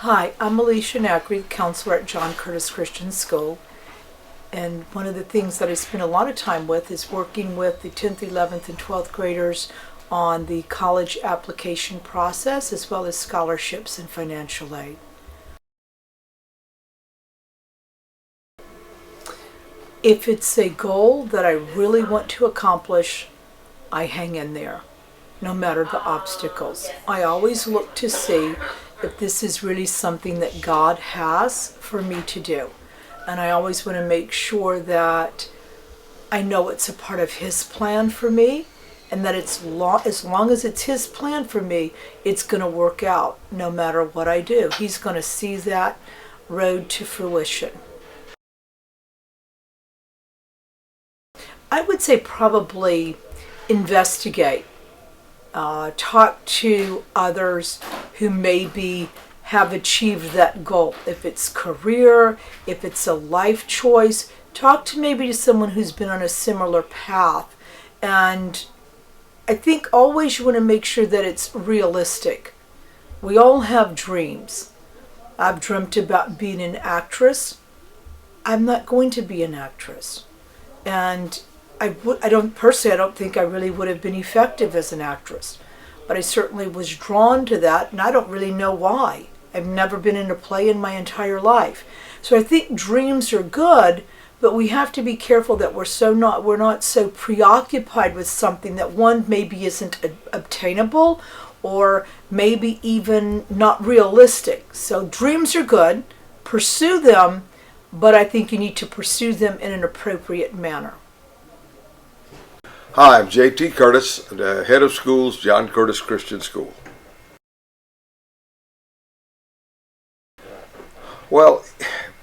Hi, I'm Alicia Naccari, counselor at John Curtis Christian School. And one of the things that I spend a lot of time with is working with the 10th, 11th, and 12th graders on the college application process, as well as scholarships and financial aid. If it's a goal that I really want to accomplish, I hang in there, no matter the obstacles. I always look to see if this is really something that God has for me to do. And I always want to make sure that I know it's a part of His plan for me, and that as long as it's His plan for me, it's going to work out no matter what I do. He's going to see that road to fruition. I would say probably investigate. Talk to others who maybe have achieved that goal. If it's career, if it's a life choice, talk to maybe someone who's been on a similar path. And I think always you want to make sure that it's realistic. We all have dreams. I've dreamt about being an actress. I'm not going to be an actress. And I don't think I really would have been effective as an actress, but I certainly was drawn to that, and I don't really know why. I've never been in a play in my entire life. So I think dreams are good, but we have to be careful that we're not so preoccupied with something that one maybe isn't obtainable or maybe even not realistic. So dreams are good, pursue them, but I think you need to pursue them in an appropriate manner. Hi, I'm J.T. Curtis, the head of schools, John Curtis Christian School. Well,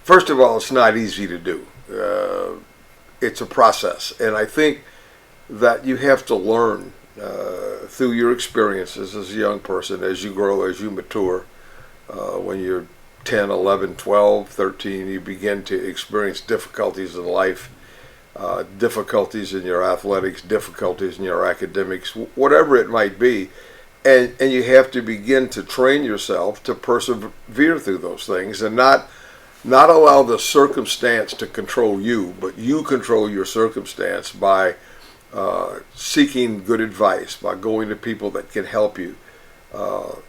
first of all, it's not easy to do. It's a process, and I think that you have to learn through your experiences as a young person, as you grow, as you mature. When you're 10, 11, 12, 13, you begin to experience difficulties in life. Difficulties in your athletics, difficulties in your academics, whatever it might be, and you have to begin to train yourself to persevere through those things and not allow the circumstance to control you, but you control your circumstance by seeking good advice, by going to people that can help you,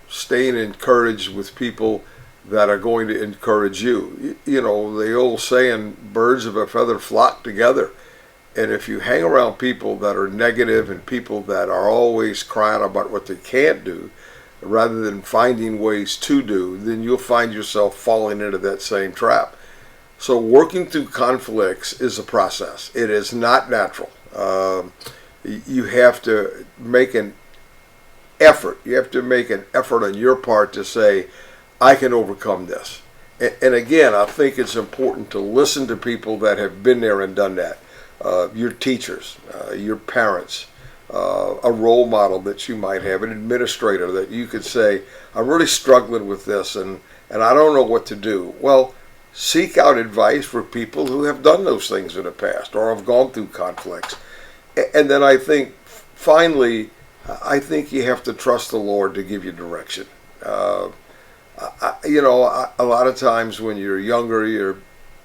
staying encouraged with people that are going to encourage you. You know, the old saying, birds of a feather flock together. And if you hang around people that are negative and people that are always crying about what they can't do, rather than finding ways to do, then you'll find yourself falling into that same trap. So working through conflicts is a process. It is not natural. You have to make an effort. You have to make an effort on your part to say, I can overcome this. And again, I think it's important to listen to people that have been there and done that. Your teachers, your parents, a role model that you might have, an administrator that you could say, I'm really struggling with this and I don't know what to do. Well, seek out advice for people who have done those things in the past or have gone through conflicts. And then I think, finally, I think you have to trust the Lord to give you direction. A lot of times when you're younger, you're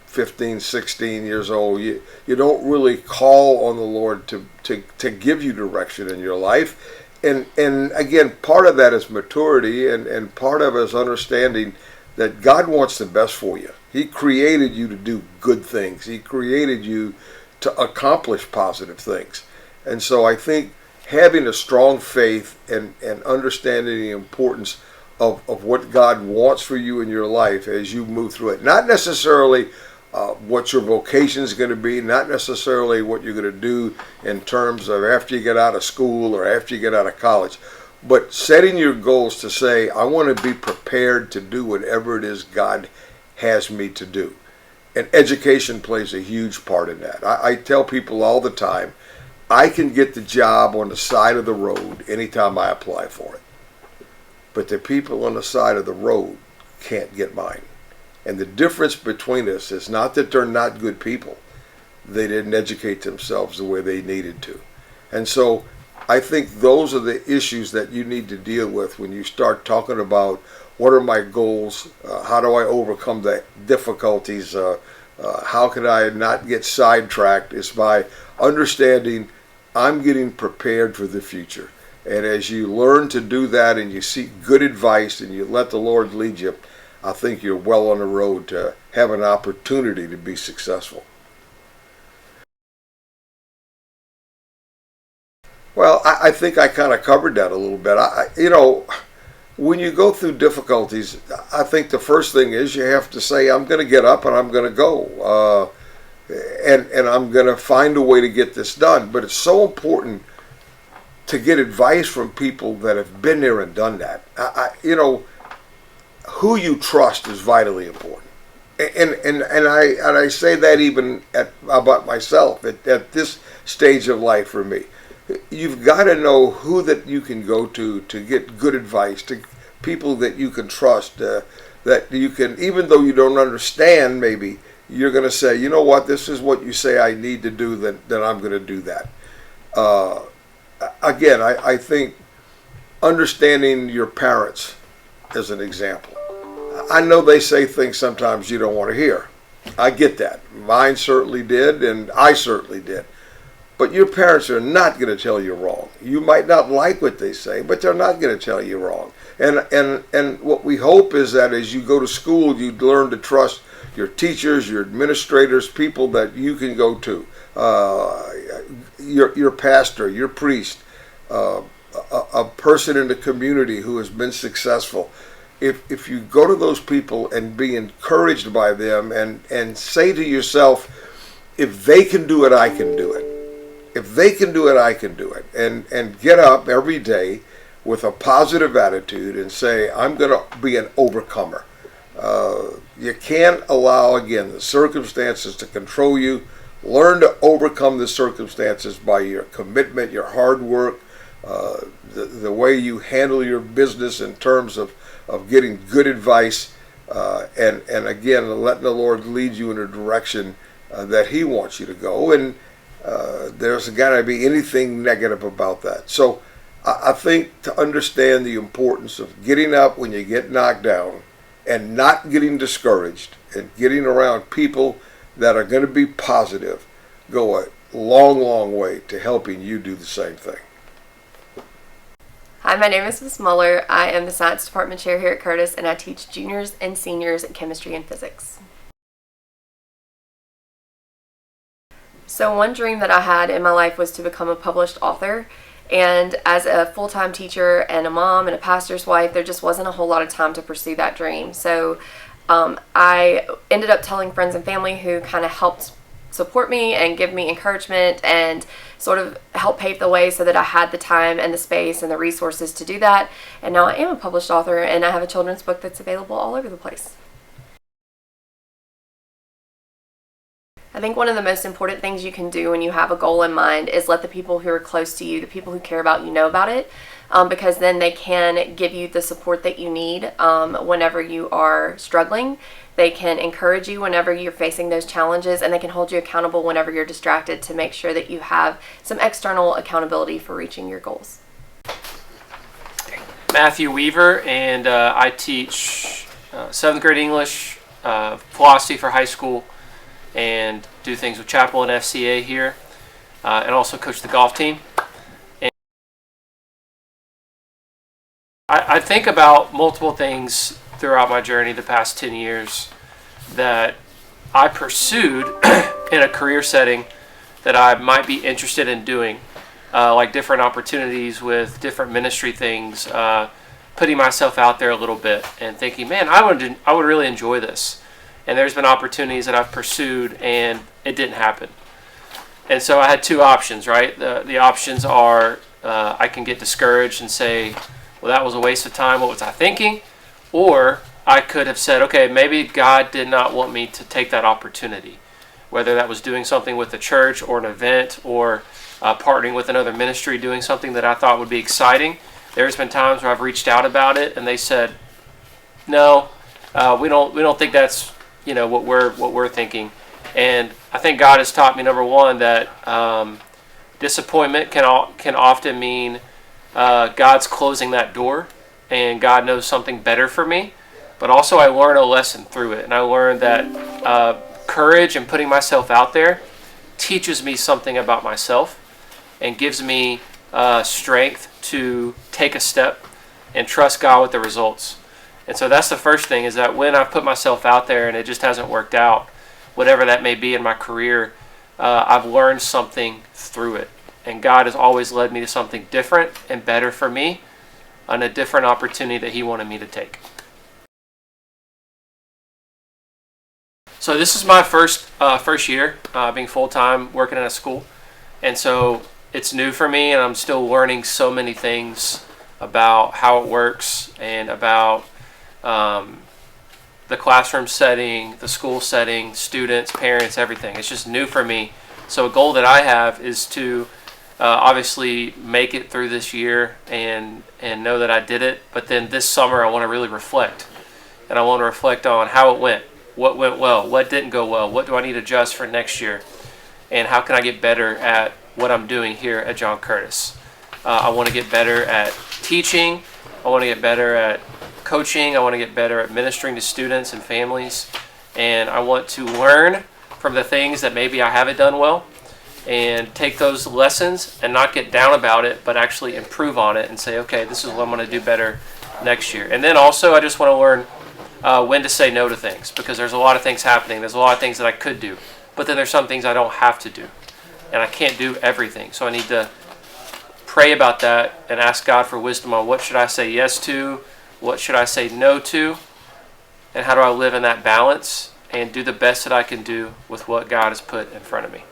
15, 16 years old, you don't really call on the Lord to give you direction in your life. And again, part of that is maturity, and part of it is understanding that God wants the best for you. He created you to do good things. He created you to accomplish positive things. And so I think having a strong faith and understanding the importance of what God wants for you in your life as you move through it. Not necessarily what your vocation is going to be, not necessarily what you're going to do in terms of after you get out of school or after you get out of college, but setting your goals to say, I want to be prepared to do whatever it is God has me to do. And education plays a huge part in that. I tell people all the time, I can get the job on the side of the road anytime I apply for it. But the people on the side of the road can't get mine. And the difference between us is not that they're not good people. They didn't educate themselves the way they needed to. And so I think those are the issues that you need to deal with when you start talking about what are my goals, how do I overcome the difficulties, how can I not get sidetracked, is by understanding I'm getting prepared for the future. And as you learn to do that and you seek good advice and you let the Lord lead you, I think you're well on the road to have an opportunity to be successful. Well, I think I kind of covered that a little bit. When you go through difficulties, I think the first thing is you have to say, I'm going to get up and I'm going to go. And I'm going to find a way to get this done. But it's so important to get advice from people that have been there and done that. Who you trust is vitally important. And I say that even about myself at this stage of life for me. You've got to know who that you can go to get good advice, to people that you can trust, that you can, even though you don't understand, maybe you're going to say, you know what, this is what you say I need to do, then I'm going to do that. Again, I think understanding your parents as an example. I know they say things sometimes you don't want to hear. I get that. Mine certainly did, and I certainly did. But your parents are not going to tell you wrong. You might not like what they say, but they're not going to tell you wrong. And what we hope is that as you go to school, you learn to trust your teachers, your administrators, people that you can go to, your pastor, your priest, a person in the community who has been successful. If you go to those people and be encouraged by them and say to yourself, if they can do it, I can do it. If they can do it, I can do it. And get up every day with a positive attitude and say, I'm going to be an overcomer. You can't allow, again, the circumstances to control you. Learn to overcome the circumstances by your commitment, your hard work, the way you handle your business in terms of getting good advice, and again, letting the Lord lead you in a direction that He wants you to go. And there's got to be anything negative about that. So I think to understand the importance of getting up when you get knocked down and not getting discouraged and getting around people that are going to be positive go a long, long way to helping you do the same thing. Hi, my name is Ms. Muller. I am the Science Department Chair here at Curtis, and I teach juniors and seniors chemistry and physics. So one dream that I had in my life was to become a published author. And as a full-time teacher and a mom and a pastor's wife, there just wasn't a whole lot of time to pursue that dream. So I ended up telling friends and family who kind of helped support me and give me encouragement and sort of help pave the way so that I had the time and the space and the resources to do that. And now I am a published author, and I have a children's book that's available all over the place. I think one of the most important things you can do when you have a goal in mind is let the people who are close to you, the people who care about you, know about it, because then they can give you the support that you need whenever you are struggling. They can encourage you whenever you're facing those challenges, and they can hold you accountable whenever you're distracted to make sure that you have some external accountability for reaching your goals. Matthew Weaver, and I teach 7th grade English, philosophy for high school, and do things with chapel and FCA here, and also coach the golf team. And I think about multiple things throughout my journey the past 10 years that I pursued in a career setting that I might be interested in doing, like different opportunities with different ministry things, putting myself out there a little bit and thinking, man, I would really enjoy this. And there's been opportunities that I've pursued and it didn't happen. And so I had two options, right? The options are I can get discouraged and say, well, that was a waste of time. What was I thinking? Or I could have said, okay, maybe God did not want me to take that opportunity. Whether that was doing something with the church or an event or partnering with another ministry, doing something that I thought would be exciting. There's been times where I've reached out about it and they said, no, we don't think that's what we're thinking. And I think God has taught me, number one, that disappointment can often mean God's closing that door, and God knows something better for me. But also, I learn a lesson through it, and I learned that courage and putting myself out there teaches me something about myself and gives me strength to take a step and trust God with the results. And so that's the first thing, is that when I've put myself out there and it just hasn't worked out, whatever that may be in my career, I've learned something through it. And God has always led me to something different and better for me, on a different opportunity that He wanted me to take. So this is my first year being full-time working in a school. And so it's new for me, and I'm still learning so many things about how it works and about the classroom setting, the school setting, students, parents, everything. It's just new for me. So a goal that I have is to obviously make it through this year and know that I did it. But then this summer I want to really reflect. And I want to reflect on how it went, what went well, what didn't go well, what do I need to adjust for next year, and how can I get better at what I'm doing here at John Curtis. I want to get better at teaching. I want to get better at coaching. I want to get better at ministering to students and families. And I want to learn from the things that maybe I haven't done well and take those lessons and not get down about it, but actually improve on it and say, okay, this is what I'm going to do better next year. And then also I just want to learn when to say no to things, because there's a lot of things happening. There's a lot of things that I could do, but then there's some things I don't have to do. And I can't do everything. So I need to pray about that and ask God for wisdom on what should I say yes to, what should I say no to, and how do I live in that balance and do the best that I can do with what God has put in front of me.